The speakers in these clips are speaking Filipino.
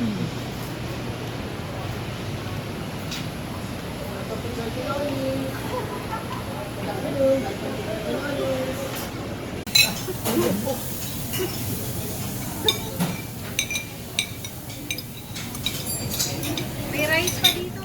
May rice pa dito.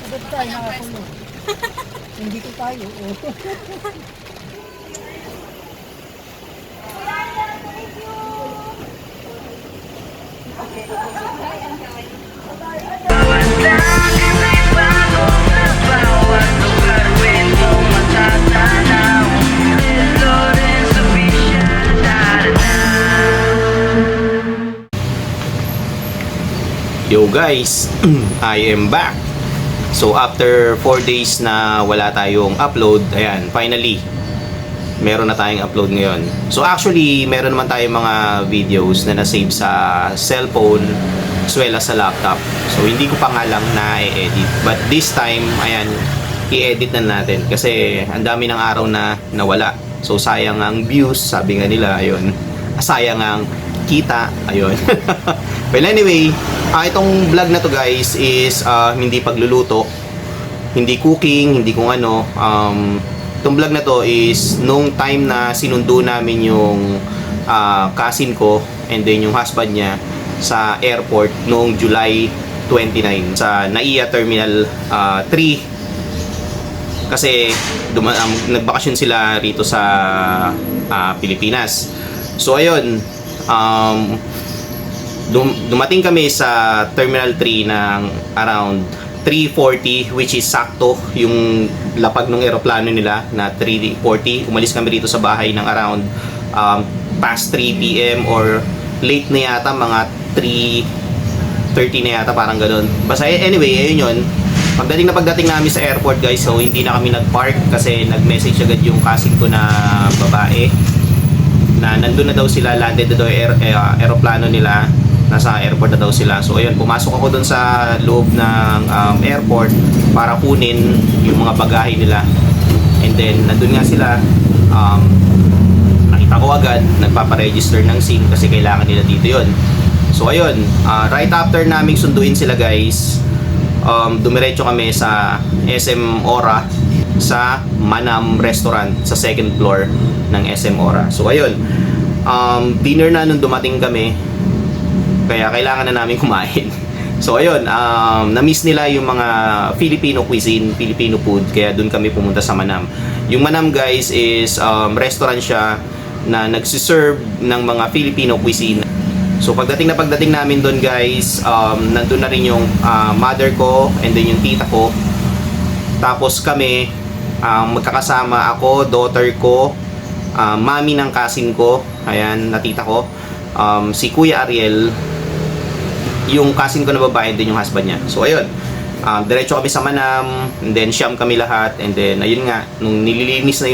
Agad tayo nakakulo. Hindi ko tayo. Yo guys, I am back. So after 4 days na wala tayong upload, ayan, finally meron na tayong upload ngayon. So actually, meron naman tayong mga videos na na-save sa cellphone as well as sa laptop. So hindi ko pa nga lang na-edit. But this time, ayan, i-edit na natin kasi ang dami ng araw na nawala. So sayang ang views, sabi nga nila, ayun. Sayang ang kita, ayun. Well anyway, itong vlog na to guys is hindi pagluluto, hindi cooking, hindi kung ano. Itong vlog na to is nung time na sinundo namin yung cousin ko and then yung husband niya sa airport noong July 29 sa NAIA Terminal 3 kasi nagbakasyon sila rito sa Pilipinas. So ayun, dumating kami sa Terminal 3 ng around 3:40, which is sakto yung lapag ng eroplano nila na 3:40. Umalis kami rito sa bahay ng around past 3 p.m. or late na yata, mga 3:30 na yata, parang ganun. Basta anyway, ayun yun. Pagdating namin sa airport guys, so hindi na kami nag-park kasi nag-message agad yung cousin ko na babae na nandun na daw sila, landed na daw aeroplano nila, nasa airport na daw sila. So ayun, pumasok ako dun sa loob ng airport para kunin yung mga bagahe nila. And then nandun nga sila, nakita ko agad, nagpaparegister ng SIM kasi kailangan nila dito yon. So ayun, right after naming sunduin sila guys, dumiretso kami sa SM Ora, sa Manam Restaurant sa second floor ng SM Ora. So ayun, dinner na nung dumating kami, kaya kailangan na namin kumain. So ayun, na-miss nila yung mga Filipino cuisine, Filipino food, kaya dun kami pumunta sa Manam. Yung Manam guys is restaurant siya na nagsiserve ng mga Filipino cuisine. So pagdating namin doon guys, nandun na rin yung mother ko and then yung tita ko. Tapos kami, magkakasama ako, daughter ko, mami ng cousin ko, ayan, na tita ko, si Kuya Ariel, yung cousin ko na babae, din yung husband niya. So ayun, diretso kami sa Manam, and then siyam kami lahat, and then ayun nga, nung nililinis na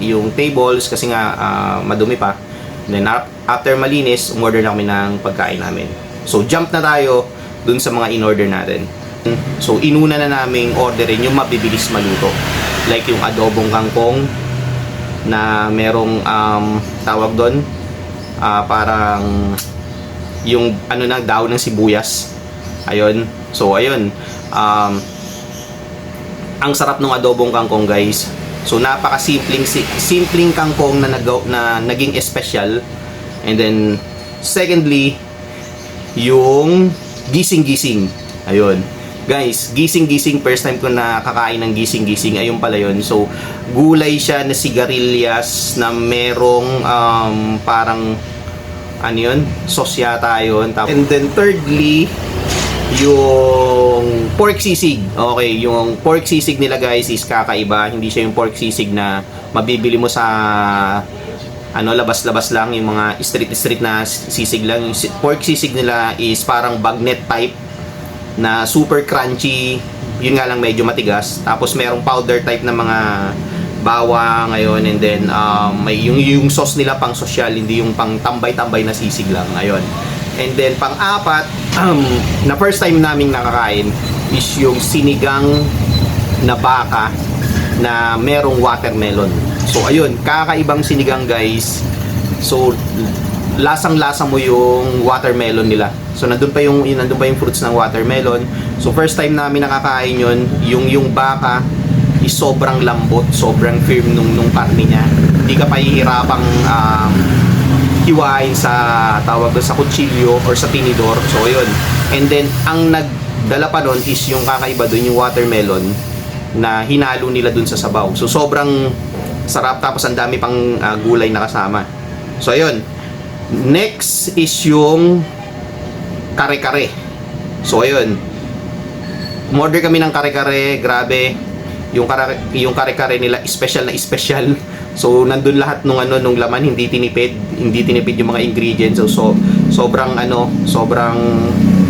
yung tables kasi nga madumi pa, and then after malinis, umorder na kami ng pagkain namin. So jump na tayo dun sa mga in-order natin. So inuna na naming orderin yung mabibilis maluto, like yung adobong kangkong na merong tawag doon, parang yung ano na, daon ng sibuyas. Ayun. So ayun, ang sarap ng adobong kangkong guys. So simpleng kangkong na naging special. And then secondly, yung gising-gising. Ayun. Guys, gising-gising, first time ko nakakain ng gising-gising. Ayun pala yun. So gulay siya na sigarilyas na merong parang ano yun, sauce yata yun. And then thirdly, yung pork sisig. Okay, yung pork sisig nila guys is kakaiba. Hindi siya yung pork sisig na mabibili mo sa ano, labas-labas lang, yung mga street na sisig lang. Yung pork sisig nila is parang bagnet type na super crunchy. Yun nga lang, medyo matigas. Tapos merong powder type na mga bawang ngayon, and then may yung sauce nila pang sosyal, hindi yung pang tambay-tambay na sisig lang ngayon. And then pang-apat na first time naming nakakain is yung sinigang na baka na merong watermelon. So ayun, kakaibang sinigang guys. So lasang-lasa mo yung watermelon nila. So nandun pa yung fruits ng watermelon. So first time namin nakakain yun, yung baka is sobrang lambot, sobrang firm nung karne niya. Hindi ka pahihirapang hiwain sa tawag doon sa kutsilyo or sa tinidor. So ayun. And then ang nagdala pa doon is yung kakaiba doon, yung watermelon na hinalo nila doon sa sabaw. So sobrang sarap, tapos ang dami pang gulay na kasama. So ayun. Next is yung kare-kare. So ayun. Umorder kami ng kare-kare, grabe. Yung kare-kare nila special na special. So nandun lahat nung laman, hindi tinipid yung mga ingredients. So sobrang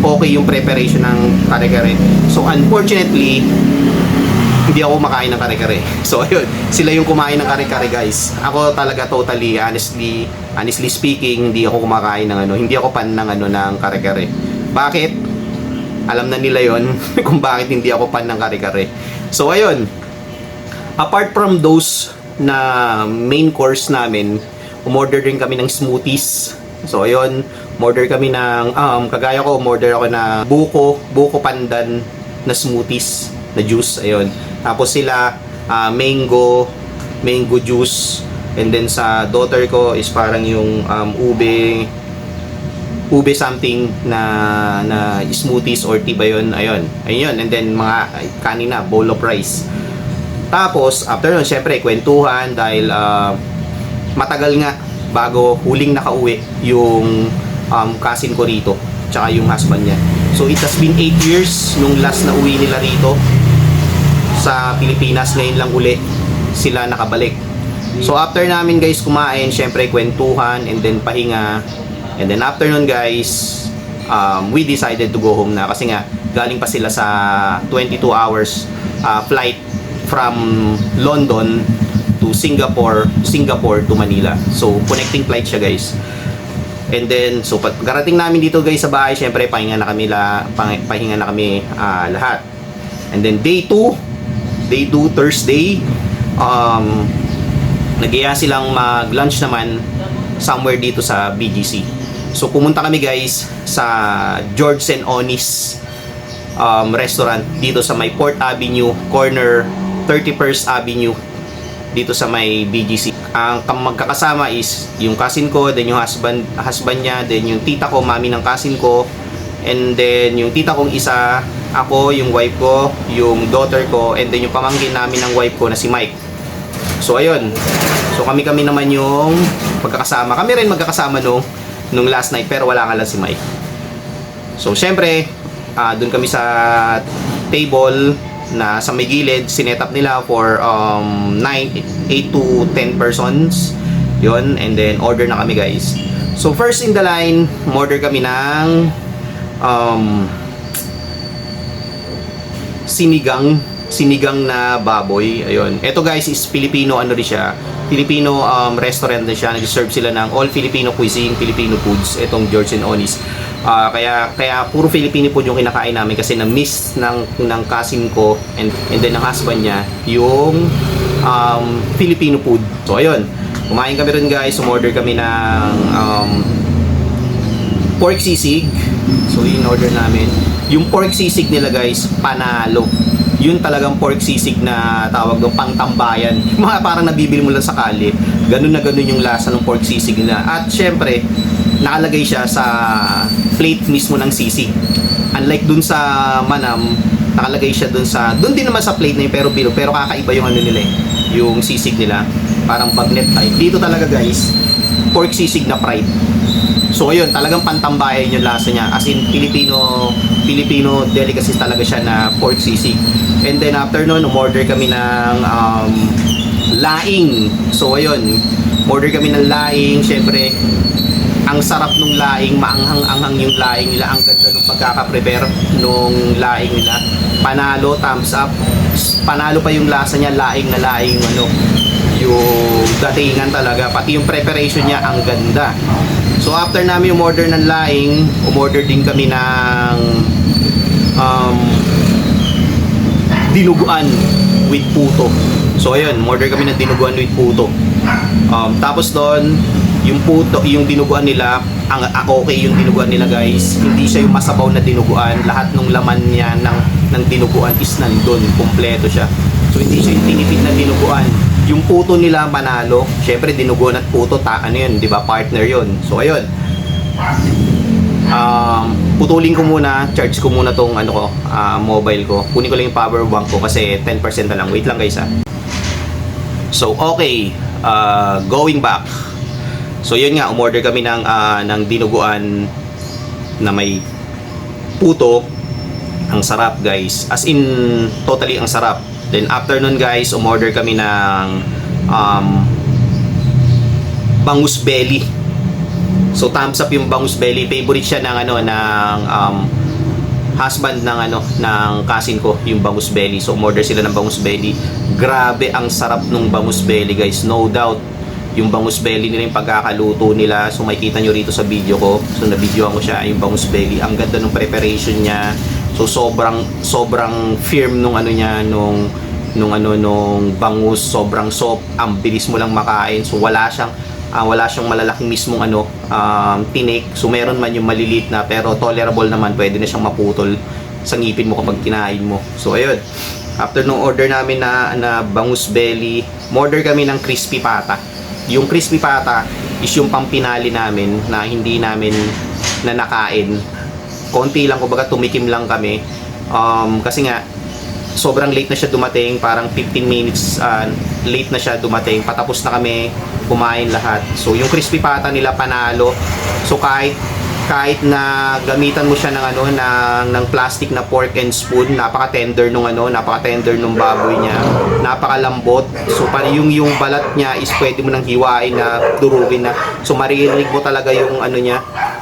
okay yung preparation ng kare-kare. So unfortunately, hindi ako kumakain ng kare-kare. So ayun, sila yung kumain ng kare-kare guys. Ako talaga totally honestly speaking, hindi ako kumakain ng hindi ako fan ng ng kare-kare. Bakit? Alam na nila yon kung bakit hindi ako fan ng kare-kare. So ayun, apart from those na main course namin, umorder din kami ng smoothies. So ayun, umorder kami ng kagaya ko, umorder ako na buko pandan na smoothies na juice. Ayun. Tapos sila mango juice, and then sa daughter ko is parang yung ube something na smoothies or tea ba yun. Ayun, and then mga kanina bowl of rice. Tapos after nun syempre kwentuhan dahil matagal nga bago huling nakauwi yung cousin ko rito tsaka yung husband niya. So it has been 8 years nung last na uwi nila rito sa Pilipinas. Ngayon lang uli sila nakabalik. So after namin guys kumain, syempre kwentuhan and then pahinga. And then after nun guys, we decided to go home na kasi nga galing pa sila sa 22 hours flight from London to Singapore to Manila. So connecting flight siya guys. And then so pagkarating namin dito guys sa bahay, syempre pahinga na kami lahat. And then day 2 Thursday, nag-iya silang mag-lunch naman somewhere dito sa BGC. So pumunta kami guys sa George and Onis restaurant dito sa may Port Avenue, corner 31st Avenue dito sa may BGC. Ang magkakasama is yung cousin ko, then yung husband niya, then yung tita ko, mami ng cousin ko, and then yung tita kong isa, ako, yung wife ko, yung daughter ko, and then yung pamangkin namin ng wife ko na si Mike. So ayun. So kami naman yung magkakasama. Kami rin magkakasama nung last night, pero wala nga lang si Mike. So syempre, doon kami sa table na sa may gilid, sinet up nila for 8 to 10 persons. Yun, and then order na kami guys. So first in the line, order kami ng sinigang na baboy. Ayun. Ito guys is Filipino Filipino restaurant na siya. Nag-serve sila ng all Filipino cuisine, Filipino foods. Itong George and Onis. Kaya puro Filipino food yung kinakain namin kasi na-miss ng cousin ko and then ng husband niya yung Filipino food. So ayun, kumain kami rin guys, umorder kami ng pork sisig. So yun order namin. Yung pork sisig nila guys, panalo. Yun talagang pork sisig na tawag ng pangtambayan. Mga parang nabibili mo lang sa kali. Ganun na ganun yung lasa ng pork sisig nila. At syempre, nakalagay siya sa plate mismo ng sisig. Unlike dun sa Manam, nakalagay siya dun din naman sa plate na yun, pero kakaiba yung nila yung sisig nila. Parang bagnet type. Dito talaga guys, pork sisig na fried. So ayun, talagang pantambayan yung lasa niya. As in, Filipino delicacy talaga siya na pork sisig. And then after nun, umorder kami ng laing. So ayun, order kami ng laing. Syempre, ang sarap nung laing, maanghang-anghang yung laing nila. Ang ganda nung pagkaka-prepare nung laing nila. Panalo, thumbs up. Panalo pa yung lasa niya, laing yung datingan talaga, pati yung preparation niya ang ganda. So after namin umorder ng laing, umorder din kami ng dinuguan with puto. So ayun, umorder kami ng dinuguan with puto. Tapos doon, yung puto, yung dinuguan nila, okay yung dinuguan nila guys. Hindi siya yung masabaw na dinuguan. Lahat ng laman niya ng dinuguan is nandun, kumpleto siya. So hindi siya yung tinipid na dinuguan. Yung puto nila manalo. Syempre dinuguan at puto, ano yun, di ba? Partner yun. So ayun. Putulin ko muna, charge ko muna tong mobile ko. Kunin ko lang yung power bank ko kasi 10% na lang. Wait lang guys ha. So okay, going back. So yun nga, umorder kami ng dinuguan na may puto. Ang sarap guys. As in, totally ang sarap. Then after nun guys, umorder kami ng bangus belly. So thumbs up yung bangus belly. Favorite siya ng husband ng cousin ko, yung bangus belly. So umorder sila ng bangus belly. Grabe ang sarap nung bangus belly guys, no doubt. Yung bangus belly nila, yung pagkakaluto nila. So makikita nyo rito sa video ko. So na-videoan ko siya, yung bangus belly. Ang ganda ng preparation niya. So sobrang firm nung bangus, sobrang soft. Ang bilis mo lang makain. So wala siyang malalaking mismong tinik. So meron man yung maliliit na, pero tolerable naman, pwede na siyang maputol sa ngipin mo kapag kinain mo. So ayun, after nung order namin na bangus belly, order kami ng crispy pata. Yung crispy pata is yung pampinali namin na hindi namin na nakain. Konti lang, kumbaga tumikim lang kami. Kasi nga sobrang late na siya dumating, parang 15 minutes late na siya dumating. Patapos na kami kumain lahat. So yung crispy pata nila panalo. So kahit na gamitan mo siya ng plastic na fork and spoon, napaka-tender nung baboy niya. Napakalambot. So yung balat niya is pwede mo nang hiwain na durugin na. So maririnig mo talaga yung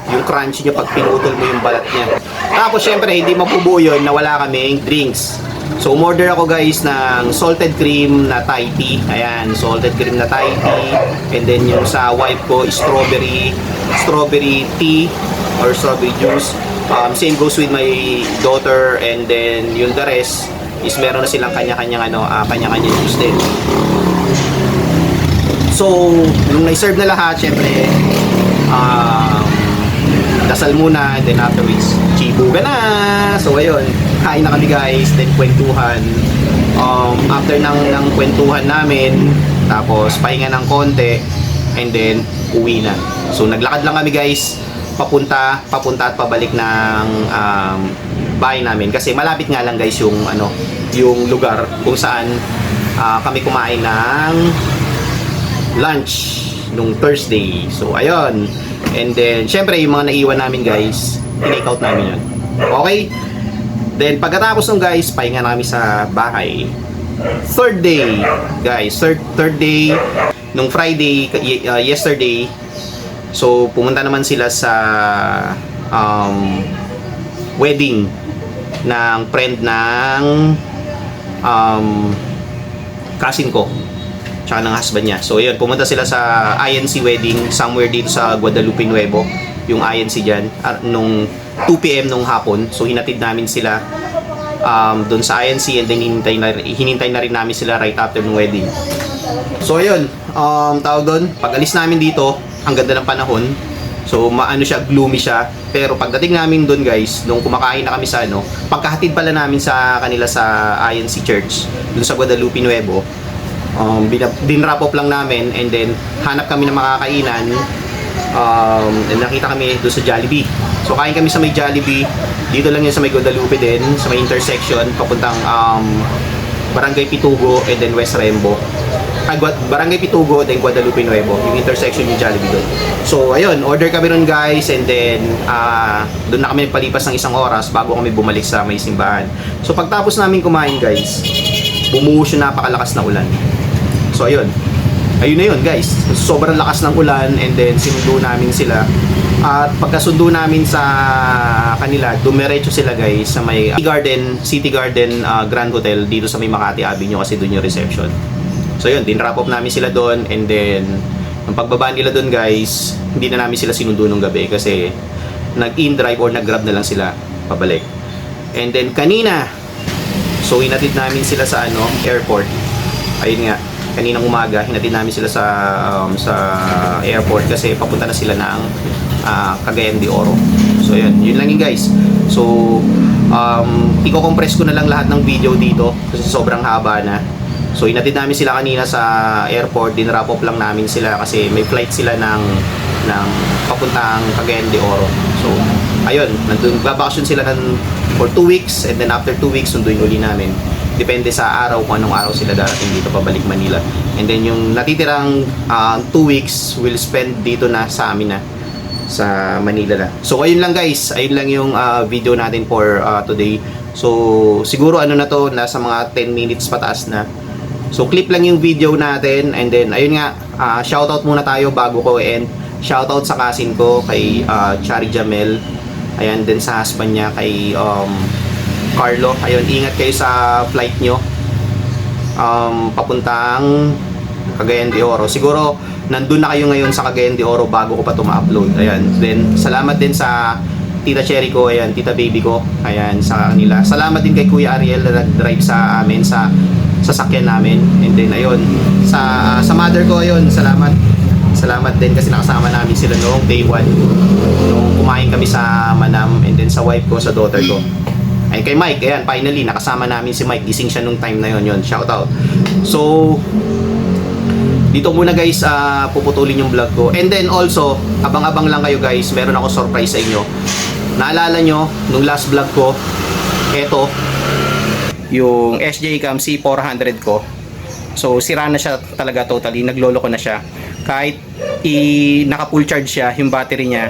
yung crunch niya pag pinutol mo yung balat niya. Tapos syempre hindi mapubuo yun na wala kaming drinks. So umorder ako guys ng salted cream na Thai tea. Ayan, salted cream na Thai tea. And then yung sa wife ko, strawberry tea or strawberry juice. Same goes with my daughter, and then yung the rest is meron na silang kanya-kanyang juice din. So nung na-serve na lahat, syempre dasal muna, and then afterwards chibuga na. So ayun, kain na kami guys, then kwentuhan. After ng kwentuhan namin, tapos pahinga ng konti, and then uwi na. So naglakad lang kami guys, papunta at pabalik ng bahay namin, kasi malapit nga lang guys yung lugar kung saan kami kumain ng lunch nung Thursday. So ayun, and then syempre yung mga naiwan namin guys, tinake out namin yun. Okay, then pagkatapos nung guys, pahinga na kami sa bahay. Third day guys, third day nung Friday, yesterday. So pumunta naman sila sa wedding ng friend ng cousin ko, tsaka ng husband niya. So yun, pumunta sila sa INC wedding somewhere dito sa Guadalupe Nuevo, yung INC dyan, nung 2 PM nung hapon. So hinatid namin sila doon sa INC, and then hinintay na rin namin sila right after ng wedding. So ayun, tawag doon, pag alis namin dito, ang ganda ng panahon. So gloomy siya. Pero pagdating namin doon guys, nung kumakain na kami sa pagkahatid pala namin sa kanila sa INC Church, doon sa Guadalupe Nuevo, dinrap off lang namin, and then hanap kami ng makakainan. And nakita kami doon sa Jollibee. So kain kami sa may Jollibee. Dito lang yun sa may Guadalupe din, sa may intersection papuntang Barangay Pitugo, and then West Rembo. Barangay Pitugo, then Guadalupe Nuevo, yung intersection yung Jollibee doon. So ayun, order kami ron guys, and then doon na kami palipas ng 1 oras bago kami bumalik sa may simbahan. So pagtapos namin kumain guys, bumuhos yung napakalakas na ulan. So ayun na yun guys, sobrang lakas ng ulan, and then sinundo namin sila. At pagkasundo namin sa kanila, dumiretso sila guys sa may City Garden Grand Hotel dito sa may Makati Avenue, kasi doon yung reception. So yun, din-wrap up namin sila doon, and then ang pagbaba nila doon guys, hindi na namin sila sinundo nung gabi kasi nag-in-drive or nag-grab na lang sila pabalik. And then kanina, so hinatid namin sila sa airport. Ayun nga, kaninang umaga hinatid namin sila sa airport kasi papunta na sila ng Cagayan de Oro. So yun lang yun guys. So i-compress ko na lang lahat ng video dito kasi sobrang haba na. So hinatid namin sila kanina sa airport, din-wrap up lang namin sila kasi may flight sila ng papuntang Cagayan de Oro. So ayun, nandun babakasyon sila for 2 weeks, and then after 2 weeks sunduin uli namin. Depende sa araw kung anong araw sila darating dito pabalik Manila. And then yung natitirang 2 weeks will spend dito na sa amin na sa Manila na. So ayun lang guys, ayun lang yung video natin for today. So siguro na to, nasa mga 10 minutes pataas na. So clip lang yung video natin, and then ayun nga, shoutout muna tayo bago ko end. Shoutout sa cousin ko kay Chari Jamel. Ayan, din sa husband niya kay Carlo. Ayun, ingat kayo sa flight nyo papuntang Cagayan de Oro. Siguro nandun na kayo ngayon sa Cagayan de Oro bago ko pa ito ma-upload. Ayan, then salamat din sa Tita Cherry ko, ayan, Tita Baby ko, ayan, sa kanila. Salamat din kay Kuya Ariel na nag-drive sa amin sa sasakyan namin. And then ayun, sa mother ko, ayun, salamat din kasi nakasama namin sila noong day 1 nung kumain kami sa Manam, and then sa wife ko, sa daughter ko. Ay kay Mike, ayan, finally nakasama namin si Mike. Gising siya nung time na yun, shout out. So dito muna guys, puputulin yung vlog ko. And then also, abang-abang lang kayo guys, meron ako surprise sa inyo. Naalala nyo, nung last vlog ko, eto, yung SJ Cam C400 ko. So, sira na siya talaga totally, naglolo ko na siya. Kahit naka-full charge siya, yung battery niya.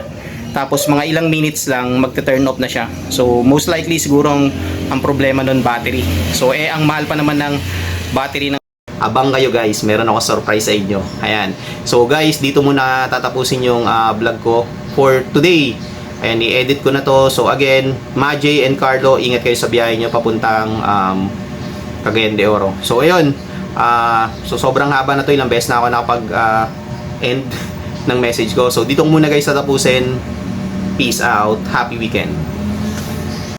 Tapos mga ilang minutes lang, magte-turn off na siya. So, most likely siguro ang problema nun battery. So, ang mahal pa naman ng battery ng abang kayo guys, meron ako surprise sa inyo. Ayan. So guys, dito muna tatapusin yung vlog ko for today. Ayan, i-edit ko na to. So again, Majay and Carlo, ingat kayo sa biyahe nyo papuntang Cagayan de Oro. So ayun, so sobrang haba na to, ilang beses na ako nakapag end ng message ko. So dito muna guys tatapusin. Peace out. Happy weekend.